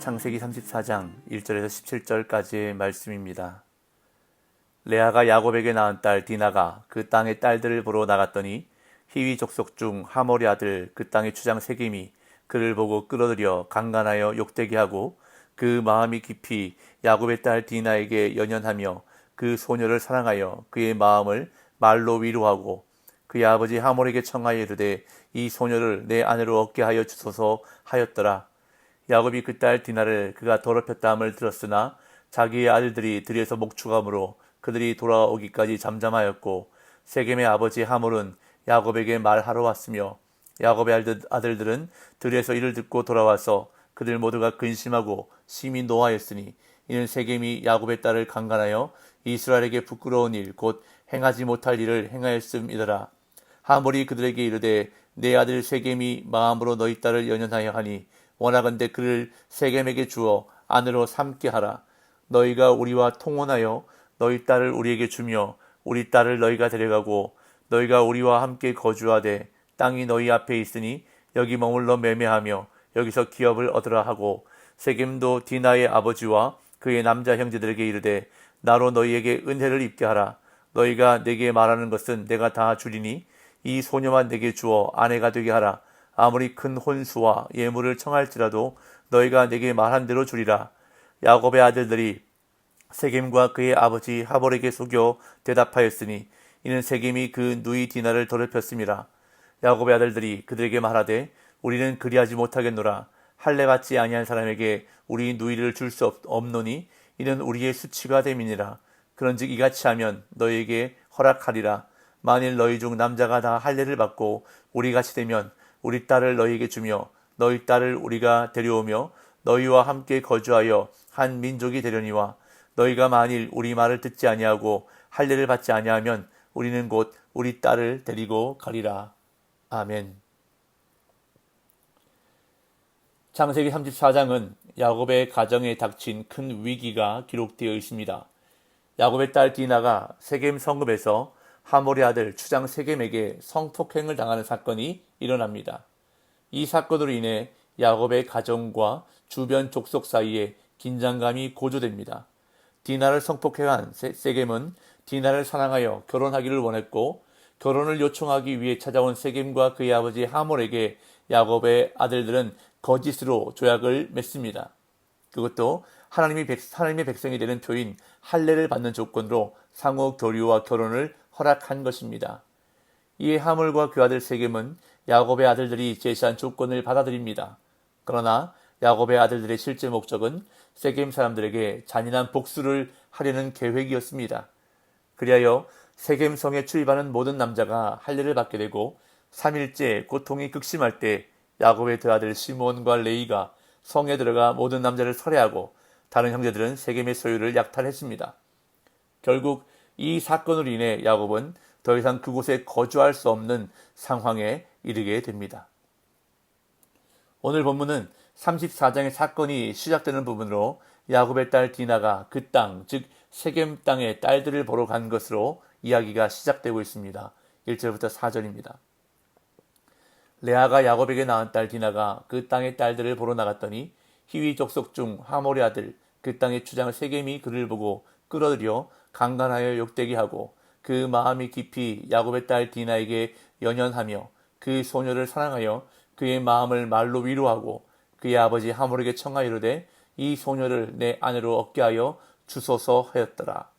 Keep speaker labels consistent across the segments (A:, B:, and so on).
A: 창세기 34장 1절에서 17절까지의 말씀입니다. 레아가 야곱에게 낳은 딸 디나가 그 땅의 딸들을 보러 나갔더니 히위 족속 중 하몰의 아들 그 땅의 추장 세겜이 그를 보고 끌어들여 강간하여 욕되게 하고 그 마음이 깊이 야곱의 딸 디나에게 연연하며 그 소녀를 사랑하여 그의 마음을 말로 위로하고 그의 아버지 하몰에게 청하여 이르되 이 소녀를 내 아내로 얻게 하여 주소서 하였더라. 야곱이 그 딸 디나를 그가 더럽혔다 함을 들었으나 자기의 아들들이 들에서 목축함으로 그들이 돌아오기까지 잠잠하였고 세겜의 아버지 하몰은 야곱에게 말하러 왔으며 야곱의 아들들은 들에서 이를 듣고 돌아와서 그들 모두가 근심하고 심히 노하였으니 이는 세겜이 야곱의 딸을 강간하여 이스라엘에게 부끄러운 일 곧 행하지 못할 일을 행하였음이더라. 하몰이 그들에게 이르되 내 아들 세겜이 마음으로 너희 딸을 연연하여 하니 원하건대 그를 세겜에게 주어 아내로 삼게 하라. 너희가 우리와 통혼하여 너희 딸을 우리에게 주며 우리 딸을 너희가 데려가고 너희가 우리와 함께 거주하되 땅이 너희 앞에 있으니 여기 머물러 매매하며 여기서 기업을 얻으라 하고 세겜도 디나의 아버지와 그의 남자 형제들에게 이르되 나로 너희에게 은혜를 입게 하라. 너희가 내게 말하는 것은 내가 다 주리니 이 소녀만 내게 주어 아내가 되게 하라. 아무리 큰 혼수와 예물을 청할지라도 너희가 내게 말한 대로 주리라. 야곱의 아들들이 세겜과 그의 아버지 하몰에게 속여 대답하였으니 이는 세겜이 그 누이 디나를 더럽혔음이라. 야곱의 아들들이 그들에게 말하되 우리는 그리하지 못하겠노라. 할례 받지 아니한 사람에게 우리 누이를 줄 수 없노니 이는 우리의 수치가 됨이니라. 그런즉 이같이 하면 너희에게 허락하리라. 만일 너희 중 남자가 다 할례를 받고 우리같이 되면 우리 딸을 너희에게 주며 너희 딸을 우리가 데려오며 너희와 함께 거주하여 한 민족이 되려니와 너희가 만일 우리 말을 듣지 아니하고 할례를 받지 아니하면 우리는 곧 우리 딸을 데리고 가리라. 아멘. 창세기 34장은 야곱의 가정에 닥친 큰 위기가 기록되어 있습니다. 야곱의 딸 디나가 세겜 성읍에서 하몰의 아들 추장 세겜에게 성폭행을 당하는 사건이 일어납니다. 이 사건으로 인해 야곱의 가정과 주변 족속 사이에 긴장감이 고조됩니다. 디나를 성폭행한 세겜은 디나를 사랑하여 결혼하기를 원했고 결혼을 요청하기 위해 찾아온 세겜과 그의 아버지 하몰에게 야곱의 아들들은 거짓으로 조약을 맺습니다. 그것도 하나님의 백성이 되는 표인 할례를 받는 조건으로 상호 교류와 결혼을 허락한 것입니다. 이에 하몰과 그 아들 세겜은 야곱의 아들들이 제시한 조건을 받아들입니다. 그러나 야곱의 아들들의 실제 목적은 세겜 사람들에게 잔인한 복수를 하려는 계획이었습니다. 그리하여 세겜 성에 출입하는 모든 남자가 할례를 받게 되고 3일째 고통이 극심할 때 야곱의 두 아들 시므온과 레이가 성에 들어가 모든 남자를 살해하고 다른 형제들은 세겜의 소유를 약탈했습니다. 결국 이 사건으로 인해 야곱은 더 이상 그곳에 거주할 수 없는 상황에 이르게 됩니다. 오늘 본문은 34장의 사건이 시작되는 부분으로 야곱의 딸 디나가 그 땅, 즉 세겜 땅의 딸들을 보러 간 것으로 이야기가 시작되고 있습니다. 1절부터 4절입니다. 레아가 야곱에게 낳은 딸 디나가 그 땅의 딸들을 보러 나갔더니 히위 족속 중 하몰의 아들 그 땅의 추장 세겜이 그를 보고 끌어들여 강간하여 욕되게 하고 그 마음이 깊이 야곱의 딸 디나에게 연연하며 그 소녀를 사랑하여 그의 마음을 말로 위로하고 그의 아버지 하몰에게 청하여 이르되 이 소녀를 내 아내로 얻게 하여 주소서 하였더라.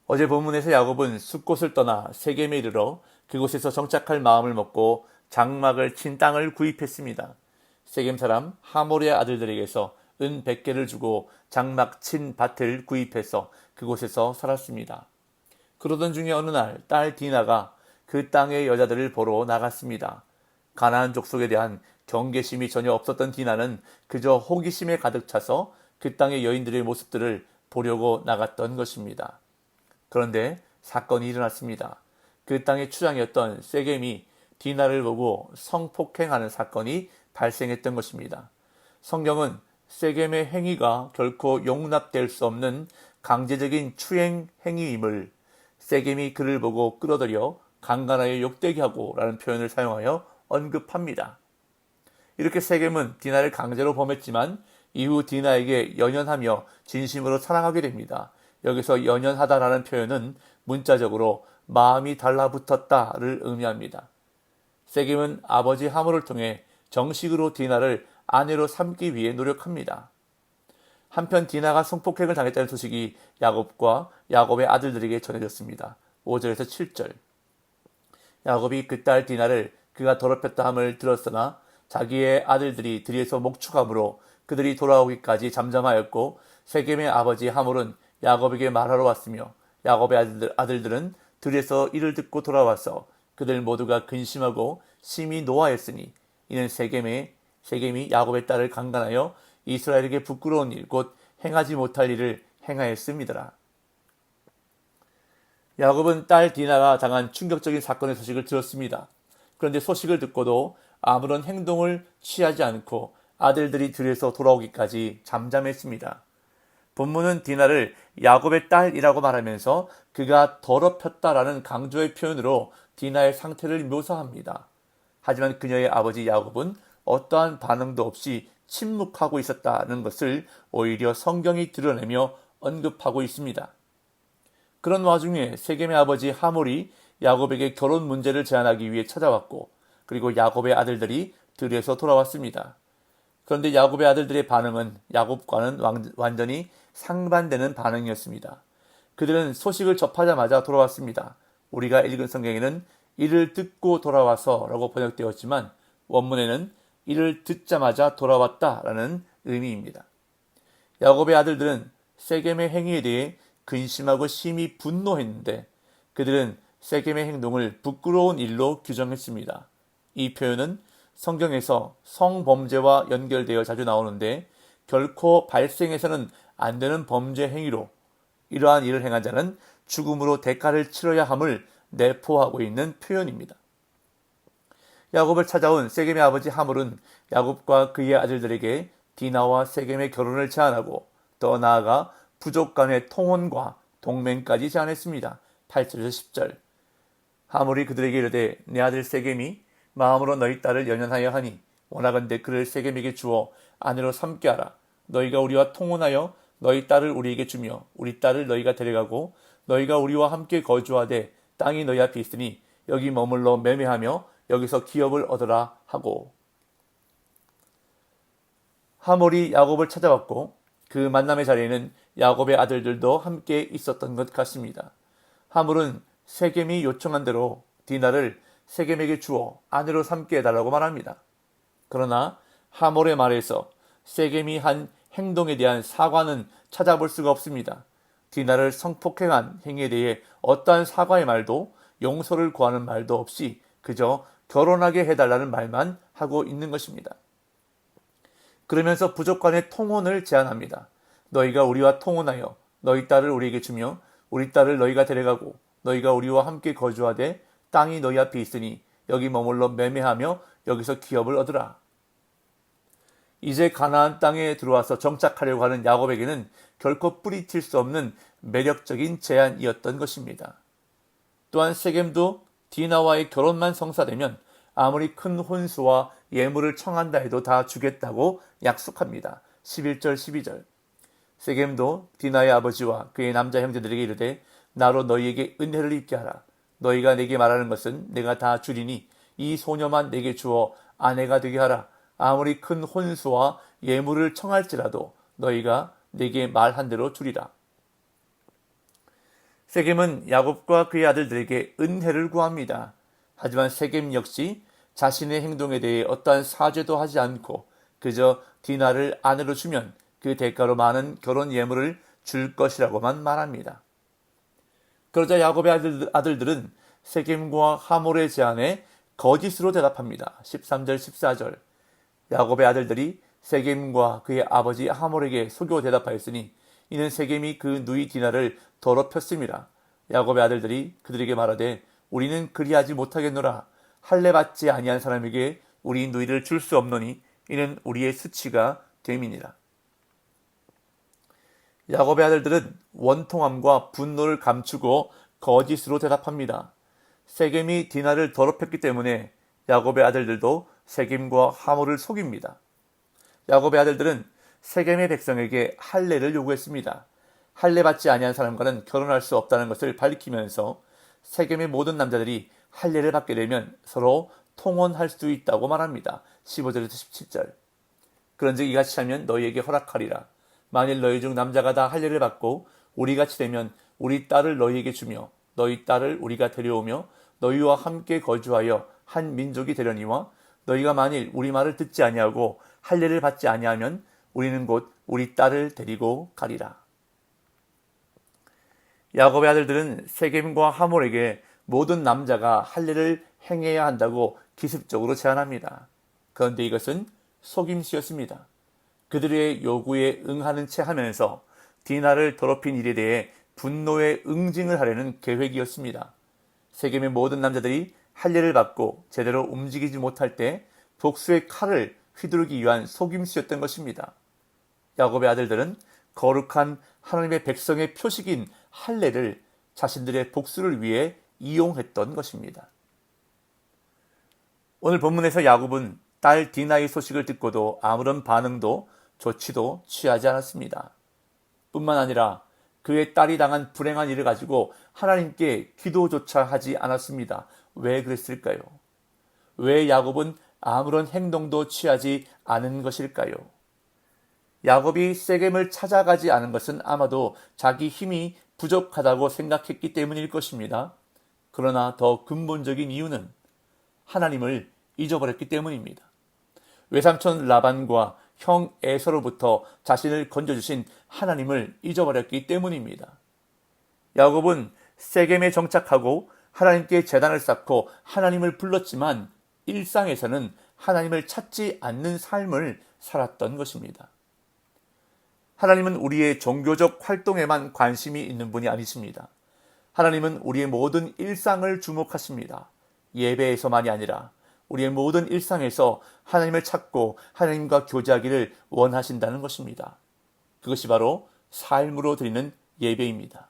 A: 어제 본문에서 야곱은 숫곳을 떠나 세겜에 이르러 그곳에서 정착할 마음을 먹고 장막을 친 땅을 구입했습니다. 세겜 사람 하몰의 아들들에게서 은 100개를 주고 장막 친 밭을 구입해서 그곳에서 살았습니다. 그러던 중에 어느 날 딸 디나가 그 땅의 여자들을 보러 나갔습니다. 가나안 족속에 대한 경계심이 전혀 없었던 디나는 그저 호기심에 가득 차서 그 땅의 여인들의 모습들을 보려고 나갔던 것입니다. 그런데 사건이 일어났습니다. 그 땅의 추장이었던 세겜이 디나를 보고 성폭행하는 사건이 발생했던 것입니다. 성경은 세겜의 행위가 결코 용납될 수 없는 강제적인 추행 행위임을 세겜이 그를 보고 끌어들여 강간하여 욕되게 하고 라는 표현을 사용하여 언급합니다. 이렇게 세겜은 디나를 강제로 범했지만 이후 디나에게 연연하며 진심으로 사랑하게 됩니다. 여기서 연연하다라는 표현은 문자적으로 마음이 달라붙었다를 의미합니다. 세겜은 아버지 하물을 통해 정식으로 디나를 아내로 삼기 위해 노력합니다. 한편 디나가 성폭행을 당했다는 소식이 야곱과 야곱의 아들들에게 전해졌습니다. 5절에서 7절. 야곱이 그 딸 디나를 그가 더럽혔다 함을 들었으나 자기의 아들들이 들에서 목축함으로 그들이 돌아오기까지 잠잠하였고 세겜의 아버지 하물은 야곱에게 말하러 왔으며 야곱의 아들들은 들에서 이를 듣고 돌아와서 그들 모두가 근심하고 심히 노하였으니 이는 세겜이 야곱의 딸을 강간하여 이스라엘에게 부끄러운 일 곧 행하지 못할 일을 행하였음이더라. 야곱은 딸 디나가 당한 충격적인 사건의 소식을 들었습니다. 그런데 소식을 듣고도 아무런 행동을 취하지 않고 아들들이 들에서 돌아오기까지 잠잠했습니다. 본문은 디나를 야곱의 딸이라고 말하면서 그가 더럽혔다라는 강조의 표현으로 디나의 상태를 묘사합니다. 하지만 그녀의 아버지 야곱은 어떠한 반응도 없이 침묵하고 있었다는 것을 오히려 성경이 드러내며 언급하고 있습니다. 그런 와중에 세겜의 아버지 하몰이 야곱에게 결혼 문제를 제안하기 위해 찾아왔고 그리고 야곱의 아들들이 들에서 돌아왔습니다. 그런데 야곱의 아들들의 반응은 야곱과는 완전히 상반되는 반응이었습니다. 그들은 소식을 접하자마자 돌아왔습니다. 우리가 읽은 성경에는 이를 듣고 돌아와서 라고 번역되었지만 원문에는 이를 듣자마자 돌아왔다라는 의미입니다. 야곱의 아들들은 세겜의 행위에 대해 근심하고 심히 분노했는데 그들은 세겜의 행동을 부끄러운 일로 규정했습니다. 이 표현은 성경에서 성범죄와 연결되어 자주 나오는데 결코 발생해서는 안 되는 범죄 행위로 이러한 일을 행한 자는 죽음으로 대가를 치러야 함을 내포하고 있는 표현입니다. 야곱을 찾아온 세겜의 아버지 하물은 야곱과 그의 아들들에게 디나와 세겜의 결혼을 제안하고 더 나아가 부족 간의 통혼과 동맹까지 제안했습니다. 8절에서 10절. 하물이 그들에게 이르되 내 아들 세겜이 마음으로 너희 딸을 연연하여 하니 원하건대 그를 세겜에게 주어 아내로 삼게 하라. 너희가 우리와 통혼하여 너희 딸을 우리에게 주며 우리 딸을 너희가 데려가고 너희가 우리와 함께 거주하되 땅이 너희 앞에 있으니 여기 머물러 매매하며 여기서 기업을 얻으라 하고. 하몰이 야곱을 찾아왔고 그 만남의 자리에는 야곱의 아들들도 함께 있었던 것 같습니다. 하몰은 세겜이 요청한 대로 디나를 세겜에게 주어 아내로 삼게 해달라고 말합니다. 그러나 하몰의 말에서 세겜이 한 행동에 대한 사과는 찾아볼 수가 없습니다. 디나를 성폭행한 행위에 대해 어떠한 사과의 말도 용서를 구하는 말도 없이 그저 결혼하게 해달라는 말만 하고 있는 것입니다. 그러면서 부족 간의 통혼을 제안합니다. 너희가 우리와 통혼하여 너희 딸을 우리에게 주며 우리 딸을 너희가 데려가고 너희가 우리와 함께 거주하되 땅이 너희 앞에 있으니 여기 머물러 매매하며 여기서 기업을 얻으라. 이제 가나안 땅에 들어와서 정착하려고 하는 야곱에게는 결코 뿌리칠 수 없는 매력적인 제안이었던 것입니다. 또한 세겜도 디나와의 결혼만 성사되면 아무리 큰 혼수와 예물을 청한다 해도 다 주겠다고 약속합니다. 11절 12절. 세겜도 디나의 아버지와 그의 남자 형제들에게 이르되 나로 너희에게 은혜를 입게 하라. 너희가 내게 말하는 것은 내가 다 주리니 이 소녀만 내게 주어 아내가 되게 하라. 아무리 큰 혼수와 예물을 청할지라도 너희가 내게 말한 대로 주리라. 세겜은 야곱과 그의 아들들에게 은혜를 구합니다. 하지만 세겜 역시 자신의 행동에 대해 어떠한 사죄도 하지 않고 그저 디나를 아내로 주면 그 대가로 많은 결혼 예물을 줄 것이라고만 말합니다. 그러자 야곱의 아들들은 세겜과 하몰의 제안에 거짓으로 대답합니다. 13절 14절. 야곱의 아들들이 세겜과 그의 아버지 하몰에게 속여 대답하였으니 이는 세겜이 그 누이 디나를 더럽혔습니다. 야곱의 아들들이 그들에게 말하되 우리는 그리하지 못하겠노라. 할례 받지 아니한 사람에게 우리 누이를 줄 수 없노니 이는 우리의 수치가 됨이니라. 야곱의 아들들은 원통함과 분노를 감추고 거짓으로 대답합니다. 세겜이 디나를 더럽혔기 때문에 야곱의 아들들도 세겜과 하몰을 속입니다. 야곱의 아들들은 세겜의 백성에게 할례를 요구했습니다. 할례 받지 아니한 사람과는 결혼할 수 없다는 것을 밝히면서 세겜의 모든 남자들이 할례를 받게 되면 서로 통혼할 수 있다고 말합니다. 15절에서 17절. 그런즉 이같이 하면 너희에게 허락하리라. 만일 너희 중 남자가 다 할례를 받고 우리같이 되면 우리 딸을 너희에게 주며 너희 딸을 우리가 데려오며 너희와 함께 거주하여 한 민족이 되려니와 너희가 만일 우리 말을 듣지 아니하고 할례를 받지 아니하면 우리는 곧 우리 딸을 데리고 가리라. 야곱의 아들들은 세겜과 하몰에게 모든 남자가 할례를 행해야 한다고 기습적으로 제안합니다. 그런데 이것은 속임수였습니다. 그들의 요구에 응하는 채 하면서 디나를 더럽힌 일에 대해 분노의 응징을 하려는 계획이었습니다. 세겜의 모든 남자들이 할례를 받고 제대로 움직이지 못할 때 복수의 칼을 휘두르기 위한 속임수였던 것입니다. 야곱의 아들들은 거룩한 하나님의 백성의 표식인 할례를 자신들의 복수를 위해 이용했던 것입니다. 오늘 본문에서 야곱은 딸 디나의 소식을 듣고도 아무런 반응도 조치도 취하지 않았습니다. 뿐만 아니라 그의 딸이 당한 불행한 일을 가지고 하나님께 기도조차 하지 않았습니다. 왜 그랬을까요? 왜 야곱은 아무런 행동도 취하지 않은 것일까요? 야곱이 세겜을 찾아가지 않은 것은 아마도 자기 힘이 부족하다고 생각했기 때문일 것입니다. 그러나 더 근본적인 이유는 하나님을 잊어버렸기 때문입니다. 외삼촌 라반과 형 에서로부터 자신을 건져주신 하나님을 잊어버렸기 때문입니다. 야곱은 세겜에 정착하고 하나님께 제단을 쌓고 하나님을 불렀지만 일상에서는 하나님을 찾지 않는 삶을 살았던 것입니다. 하나님은 우리의 종교적 활동에만 관심이 있는 분이 아니십니다. 하나님은 우리의 모든 일상을 주목하십니다. 예배에서만이 아니라 우리의 모든 일상에서 하나님을 찾고 하나님과 교제하기를 원하신다는 것입니다. 그것이 바로 삶으로 드리는 예배입니다.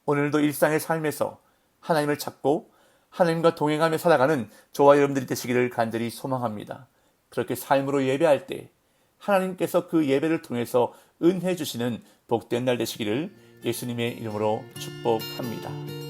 A: 오늘도 일상의 삶에서 하나님을 찾고 하나님과 동행하며 살아가는 저와 여러분들이 되시기를 간절히 소망합니다. 그렇게 삶으로 예배할 때 하나님께서 그 예배를 통해서 은혜 주시는 복된 날 되시기를 예수님의 이름으로 축복합니다.